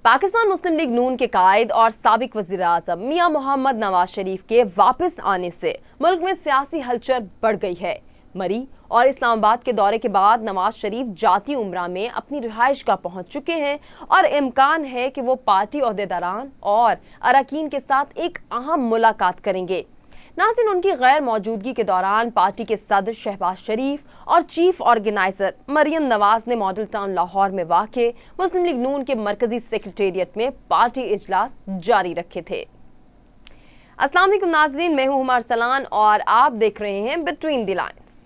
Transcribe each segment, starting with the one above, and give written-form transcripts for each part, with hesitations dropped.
पाकिस्तान मुस्लिम league नून के कायद और साबिक वज़ीर आज़म मियां मोहम्मद नवाज शरीफ के वापस आने से मुल्क में सियासी हलचल बढ़ गई है। मरी और इस्लामाबाद के दौरे के बाद नवाज शरीफ जाती उम्रा में अपनी रिहाइशगाह पहुंच चुके हैं और इम्कान है कि वो पार्टी ओहदेदारान और अरकान के साथ एक अहम मुलाकात करेंगे। नाज़रीन, उनकी गैर मौजूदगी के दौरान पार्टी के सदर शहबाज शरीफ और चीफ ऑर्गेनाइजर मरियम नवाज ने मॉडल टाउन लाहौर में वाक़े मुस्लिम लीग नून के मरकजी सेक्रेटेरिएट में पार्टी इजलास जारी रखे थे। अस्सलाम वालेकुम नाज़रीन, मैं हूं हुमा अरसलान और आप देख रहे हैं बिटवीन द लाइन्स।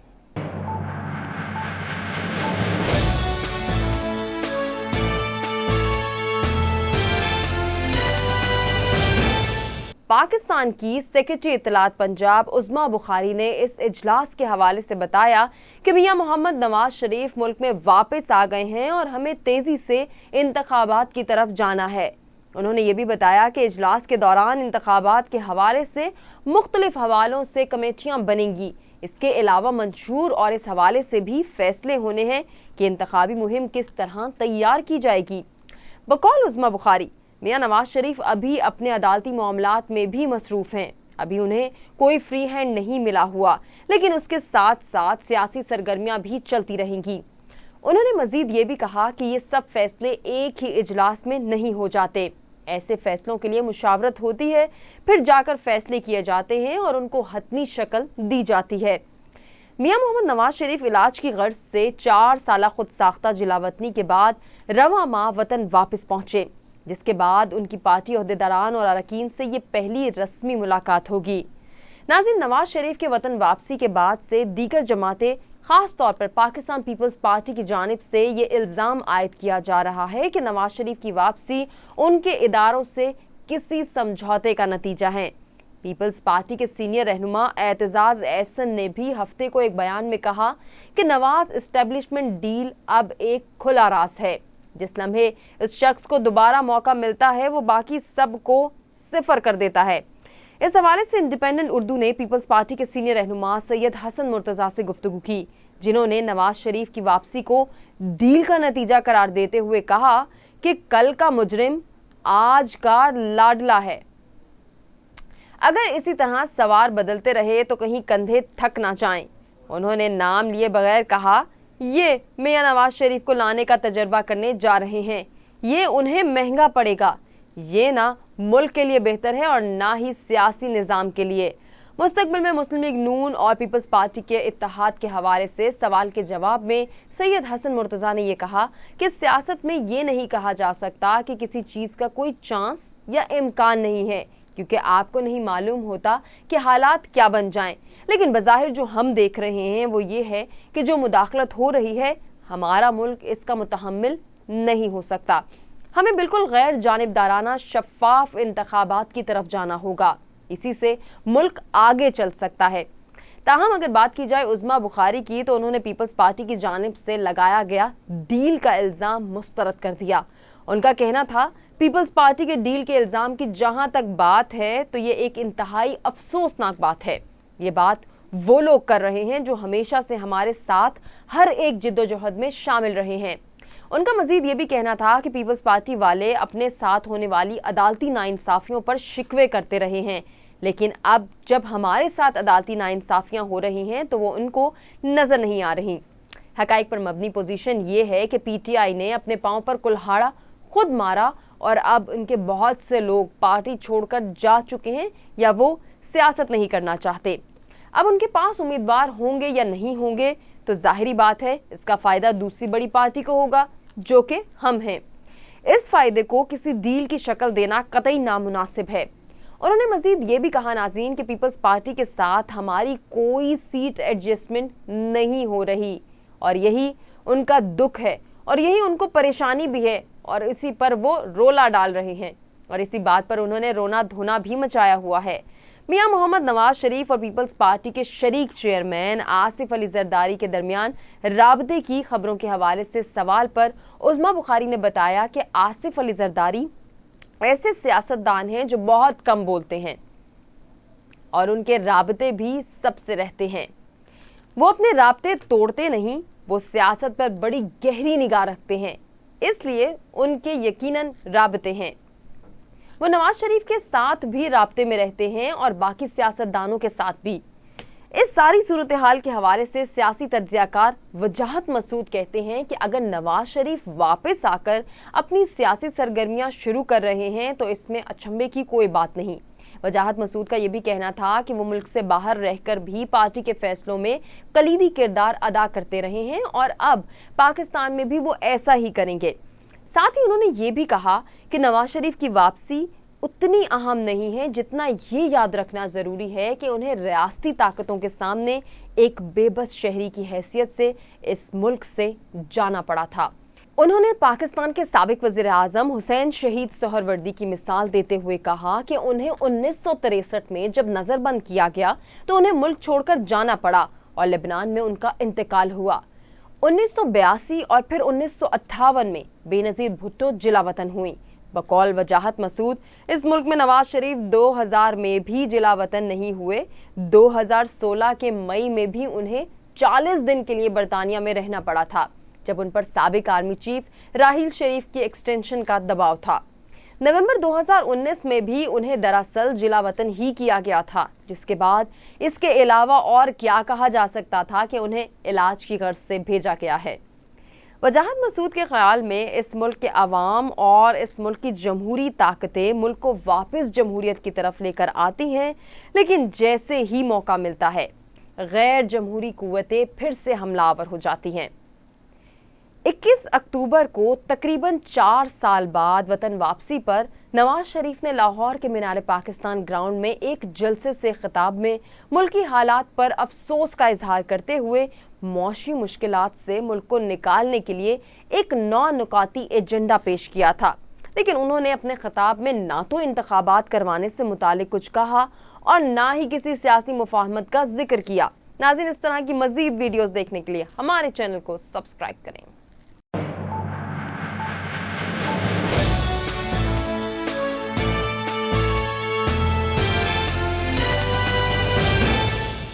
पाकिस्तान की सेक्रेटरी इत्तलात पंजाब उज़्मा बुखारी ने इस इजलास के हवाले से बताया कि मियां मोहम्मद नवाज शरीफ मुल्क में वापस आ गए हैं और हमें तेज़ी से इंतखाबात की तरफ जाना है। उन्होंने ये भी बताया कि इजलास के दौरान इंतखाबात के हवाले से मुख्तलिफ हवालों से कमेटियाँ बनेंगी। इसके अलावा मंशूर और इस हवाले से भी फैसले होने हैं कि इंतखाबी मुहिम किस तरह तैयार की जाएगी। बकौल उज़्मा बुखारी, मियां नवाज शरीफ अभी अपने अदालती मामलात में भी मसरूफ़ हैं। अभी उन्हें कोई फ्री हैंड नहीं मिला हुआ, लेकिन उसके साथ साथ सियासी सरगर्मियां भी चलती रहेंगी। उन्होंने मजीद ये भी कहा कि ये सब फैसले एक ही इजलास में नहीं हो जाते। ऐसे फैसलों के लिए मुशावरत होती है, फिर जाकर फैसले किए जाते हैं और उनको हतमी शक्ल दी जाती है। मियां मोहम्मद नवाज शरीफ इलाज की गर्ज से 4 साल खुद साख्ता जिलावतनी के बाद रवां माह वतन वापस पहुंचे, जिसके बाद उनकी पार्टी ओहदेदारान और अरकान से ये पहली रस्मी मुलाकात होगी। नाज़रीन, नवाज शरीफ के वतन वापसी के बाद से दीगर जमातें, ख़ास तौर पर पाकिस्तान पीपल्स पार्टी की जानिब से ये इल्ज़ाम आयद किया जा रहा है कि नवाज शरीफ की वापसी उनके इदारों से किसी समझौते का नतीजा है। पीपल्स पार्टी के सीनियर रहनुमा एतजाज़ एहसन ने भी हफ्ते को एक बयान में कहा कि नवाज इस्टेब्लिशमेंट डील अब एक खुला राज है। जिस लम्हे इस शख्स को दोबारा मौका मिलता है वो बाकी सब को सिफर कर देता है। इस हवाले से इंडिपेंडेंट उर्दू ने पीपल्स पार्टी के सीनियर रहनुमा सैयद हसन मुर्तज़ा से गुफ्तगू की, जिन्होंने नवाज शरीफ की वापसी को डील का नतीजा करार देते हुए कहा कि कल का मुजरिम आज का लाडला है। अगर इसी तरह सवार बदलते रहे तो कहीं कंधे थक ना जाएं। उन्होंने नाम लिए बगैर कहा, ये मियां नवाज शरीफ को लाने का तजर्बा करने जा रहे हैं, ये उन्हें महंगा पड़ेगा, ये ना मुल्क के लिए बेहतर है और ना ही सियासी निज़ाम के लिए। मुस्तकबिल में मुस्लिम लीग नून और पीपल्स पार्टी के इत्तेहाद के हवाले से सवाल के जवाब में सैयद हसन मुर्तज़ा ने यह कहा कि सियासत में ये नहीं कहा जा सकता कि किसी चीज़ का कोई चांस या इम्कान नहीं है, क्योंकि आपको नहीं मालूम होता कि हालात क्या बन जाएं। लेकिन बज़ाहिर जो हम देख रहे हैं वो ये है कि जो मुदाखलत हो रही है, हमारा मुल्क इसका मुतहम्मिल नहीं हो सकता। हमें बिल्कुल गैर जानिबदाराना शफ़ाफ इंतखाबात की तरफ जाना होगा, इसी से मुल्क आगे चल सकता है। ताहम अगर बात की जाए उज़्मा बुखारी की, तो उन्होंने पीपल्स पार्टी की जानिब से लगाया गया डील का इल्ज़ाम मुस्तरद कर दिया। उनका कहना था, पीपल्स पार्टी के डील के इल्ज़ाम की जहाँ तक बात है तो ये एक इंतहाई अफसोसनाक बात है। ये बात वो लोग कर रहे हैं जो हमेशा से हमारे साथ हर एक जिद्दोजहद में शामिल रहे हैं। उनका मजीद ये भी कहना था कि पीपल्स पार्टी वाले अपने साथ होने वाली अदालती नाइंसाफ़ियों पर शिकवे करते रहे हैं, लेकिन अब जब हमारे साथ अदालती नाइंसाफ़ियाँ हो रही हैं तो वो उनको नज़र नहीं आ रही। हक़ाइक़ पर मबनी पोजीशन ये है कि PTI ने अपने पाँव पर कुल्हाड़ा खुद मारा और अब उनके बहुत से लोग पार्टी छोड़कर जा चुके हैं या वो सियासत नहीं करना चाहते। अब उनके पास उम्मीदवार होंगे या नहीं होंगे तो जाहिरी बात है इसका फ़ायदा दूसरी बड़ी पार्टी को होगा, जो कि हम हैं। इस फ़ायदे को किसी डील की शक्ल देना कतई नामुनासिब है। उन्होंने मजीद ये भी कहा, नाज़रीन, कि पीपल्स पार्टी के साथ हमारी कोई सीट एडजस्टमेंट नहीं हो रही और यही उनका दुख है और यही उनको परेशानी भी है और इसी पर वो रोला डाल रहे हैं और इसी बात पर उन्होंने रोना धोना भी मचाया हुआ है। मियां मोहम्मद नवाज शरीफ और पीपल्स पार्टी के शरीक चेयरमैन आसिफ अली जरदारी के दरमियान राबते की खबरों के हवाले से सवाल पर उज़्मा बुखारी ने बताया कि आसिफ अली जरदारी ऐसे सियासतदान हैं जो बहुत कम बोलते हैं और उनके राबते भी सबसे रहते हैं। वो अपने राबते तोड़ते नहीं, वो सियासत पर बड़ी गहरी निगाह रखते हैं। اس لیے ان کے یقیناً رابطے ہیں۔ وہ نواز شریف کے ساتھ بھی رابطے میں رہتے ہیں اور باقی سیاستدانوں کے ساتھ بھی۔ اس ساری صورتحال کے حوالے سے سیاسی تجزیہ کار وجاہت مسعود کہتے ہیں کہ اگر نواز شریف واپس آ کر اپنی سیاسی سرگرمیاں شروع کر رہے ہیں تو اس میں اچنبھے کی کوئی بات نہیں۔ وجاہت مسعود کا یہ بھی کہنا تھا کہ وہ ملک سے باہر رہ کر بھی پارٹی کے فیصلوں میں کلیدی کردار ادا کرتے رہے ہیں اور اب پاکستان میں بھی وہ ایسا ہی کریں گے۔ ساتھ ہی انہوں نے یہ بھی کہا کہ نواز شریف کی واپسی اتنی اہم نہیں ہے جتنا یہ یاد رکھنا ضروری ہے کہ انہیں ریاستی طاقتوں کے سامنے ایک بے بس شہری کی حیثیت سے اس ملک سے جانا پڑا تھا۔ انہوں نے پاکستان کے سابق وزیر اعظم حسین شہید سہروردی کی مثال دیتے ہوئے کہا کہ انہیں 1963 میں جب نظر بند کیا گیا تو انہیں ملک چھوڑ کر جانا پڑا اور لبنان میں ان کا انتقال ہوا۔ 1982 اور پھر 1958 میں بے نظیر بھٹو جلا وطن ہوئیں۔ بقول وجاہت مسعود اس ملک میں نواز شریف 2000 میں بھی جلا وطن نہیں ہوئے۔ 2016 کے مئی میں بھی انہیں 40 دن کے لیے برطانیہ میں رہنا پڑا تھا جب ان پر سابق آرمی چیف راحیل شریف کی ایکسٹینشن کا دباؤ تھا۔ نومبر 2019 میں بھی انہیں دراصل جلا وطن ہی کیا گیا تھا، جس کے بعد اس کے علاوہ اور کیا کہا جا سکتا تھا کہ انہیں علاج کی غرض سے بھیجا گیا ہے۔ وجاہت مسعود کے خیال میں اس ملک کے عوام اور اس ملک کی جمہوری طاقتیں ملک کو واپس جمہوریت کی طرف لے کر آتی ہیں، لیکن جیسے ہی موقع ملتا ہے غیر جمہوری قوتیں پھر سے حملہ آور ہو جاتی ہیں۔ 21 اکتوبر کو تقریباً 4 سال بعد وطن واپسی پر نواز شریف نے لاہور کے مینار پاکستان گراؤنڈ میں ایک جلسے سے خطاب میں ملکی حالات پر افسوس کا اظہار کرتے ہوئے معاشی مشکلات سے ملک کو نکالنے کے لیے ایک 9 نکاتی ایجنڈا پیش کیا تھا، لیکن انہوں نے اپنے خطاب میں نہ تو انتخابات کروانے سے متعلق کچھ کہا اور نہ ہی کسی سیاسی مفاہمت کا ذکر کیا۔ ناظرین، اس طرح کی مزید ویڈیوز دیکھنے کے لیے ہمارے چینل کو سبسکرائب کریں۔